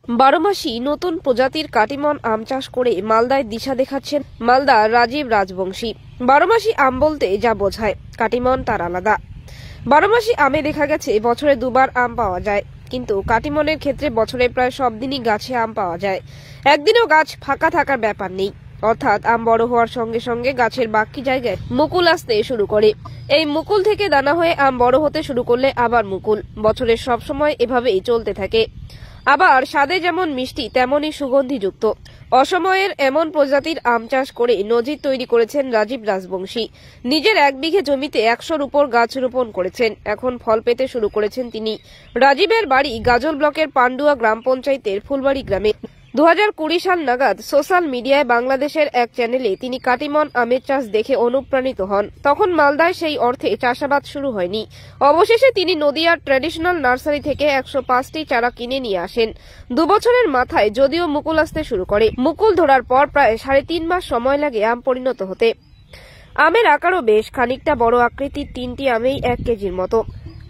বারোমাসি নতুন প্রজাতির কাটিমন আম চাষ করে মালদায় দিশা দেখাচ্ছেন মালদা রাজীব রাজবংশী। বারোমাসি আম বলতে যা বোঝায়, কাটিমন তার আলাদা। বারোমাসি আমে দেখা গেছে বছরে দুবার আম পাওয়া যায়, কিন্তু কাটিমনের ক্ষেত্রে বছরে প্রায় সব দিনই গাছে আম পাওয়া যায়। একদিনও গাছ ফাঁকা থাকার ব্যাপার নেই, অর্থাৎ আম বড় হওয়ার সঙ্গে সঙ্গে গাছের বাকি জায়গায় মুকুল আসতে শুরু করে। এই মুকুল থেকে দানা হয়ে আম বড় হতে শুরু করলে আবার মুকুল, বছরের সব সময় এভাবেই চলতে থাকে। আবার স্বাদে যেমন মিষ্টি তেমনই সুগন্ধিযুক্ত। অসময়ের এমন প্রজাতির আম চাষ করে নজির তৈরি করেছেন রাজীব রাজবংশী। নিজের 1 বিঘে জমিতে 100-র উপর গাছ রোপণ করেছেন, এখন ফল পেতে শুরু করেছেন তিনি। রাজীবের বাড়ি গাজল ব্লকের পান্ডুয়া গ্রাম পঞ্চায়েতের ফুলবাড়ি গ্রামে। 2020 সাল নাগাদ সোশ্যাল মিডিয়ায় বাংলাদেশের এক চ্যানেলে তিনি কাটিমন আমের চাষ দেখে অনুপ্রাণিত হন। তখন মালদায় সেই অর্থে চাষাবাদ শুরু হয়নি। অবশেষে তিনি নদিয়ার ট্র্যাডিশনাল নার্সারি থেকে 105টি চারা কিনে নিয়ে আসেন। 2 বছরের মাথায় যদিও মুকুল আসতে শুরু করে, মুকুল ধরার পর প্রায় 3.5 মাস সময় লাগে আম পরিণত হতে। আমের আকারও বেশ খানিকটা বড় আকৃতির, 3টি আমেই 1 কেজির মতো।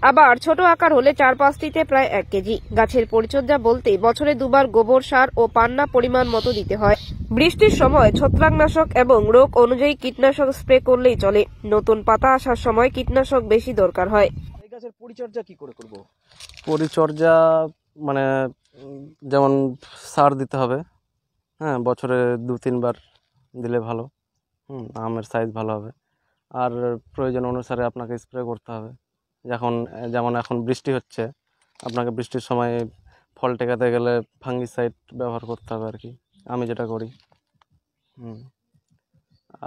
আবার ছোট আকার হলে 4-5টিতে প্রায় 1 কেজি। গাছের পরিচর্যা বলতে বছরে 2 বার গোবর সার ও পান্না পরিমাণ মতো দিতে হয়। বৃষ্টির সময় ছত্রাকনাশক এবং রোগ অনুযায়ী কীটনাশক স্প্রে করলেই চলে। নতুন পাতা আসার সময় কীটনাশক বেশি দরকার হয়। এই গাছের পরিচর্যা কি করে করব? পরিচর্যা মানে যেমন সার দিতে হবে, হ্যাঁ, বছরে 2-3 বার দিলে ভালো। আমের সাইজ ভালো হবে। আর প্রয়োজন অনুসারে আপনাকে স্প্রে করতে হবে। যেমন এখন বৃষ্টি হচ্ছে, আপনাকে বৃষ্টির সময় ফল টেকাতে গেলে ফাঙ্গিসাইড ব্যবহার করতে হবে আর কি, আমি যেটা করি।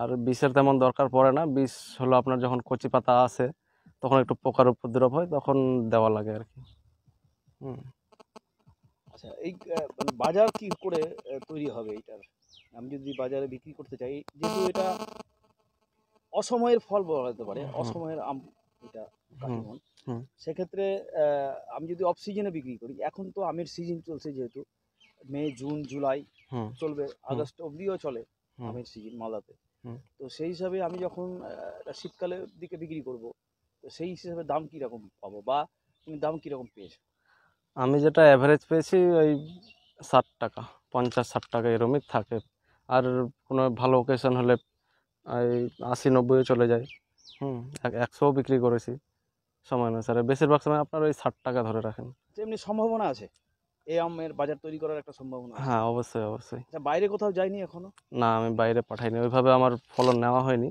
আর বিষের তেমন দরকার পড়ে না। বিষ হলো আপনার যখন কচি পাতা আসে তখন একটু পোকার উপদ্রব হয়, তখন দেওয়া লাগে আর কি। আচ্ছা, এই মানে বাজার কি করে তৈরি হবে এটার? আমি যদি বাজারে বিক্রি করতে চাই, যেহেতু এটা অসময়ের ফল বলা যেতে পারে, অসময়ের আম এটা কাটিমন, সেক্ষেত্রে আমি যদি অফ সিজনে বিক্রি করি, এখন তো আমের সিজন চলছে, যেহেতু মে, জুন, জুলাই চলবে, আগস্ট অবধিও চলে আমের সিজন মালদাতে। তো সেই হিসাবে আমি যখন শীতকালের দিকে বিক্রি করব, তো সেই হিসাবে দাম কীরকম পাবো, বা তুমি দাম কীরকম পেয়েছো? আমি যেটা অ্যাভারেজ পেয়েছি ওই 60 টাকা, 50-60 টাকা এরমই থাকে। আর কোনো ভালো ওকেশন হলে এই 80-90 চলে যায়। 100 বিক্রি করেছি সময় অনুসারে। বেশিরভাগ সময় আপনার ওই 60 টাকা ধরে রাখেন। এমনি সম্ভাবনা আছে এই আমের বাজার তৈরি করার একটা সম্ভাবনা আছে? হ্যাঁ, অবশ্যই অবশ্যই। আচ্ছা, বাইরে কোথাও যায়নি এখনো? না, আমি বাইরে পাঠাইনি, ওইভাবে আমার ফলন নেওয়া হয়নি,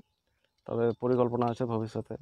তবে পরিকল্পনা আছে ভবিষ্যতে।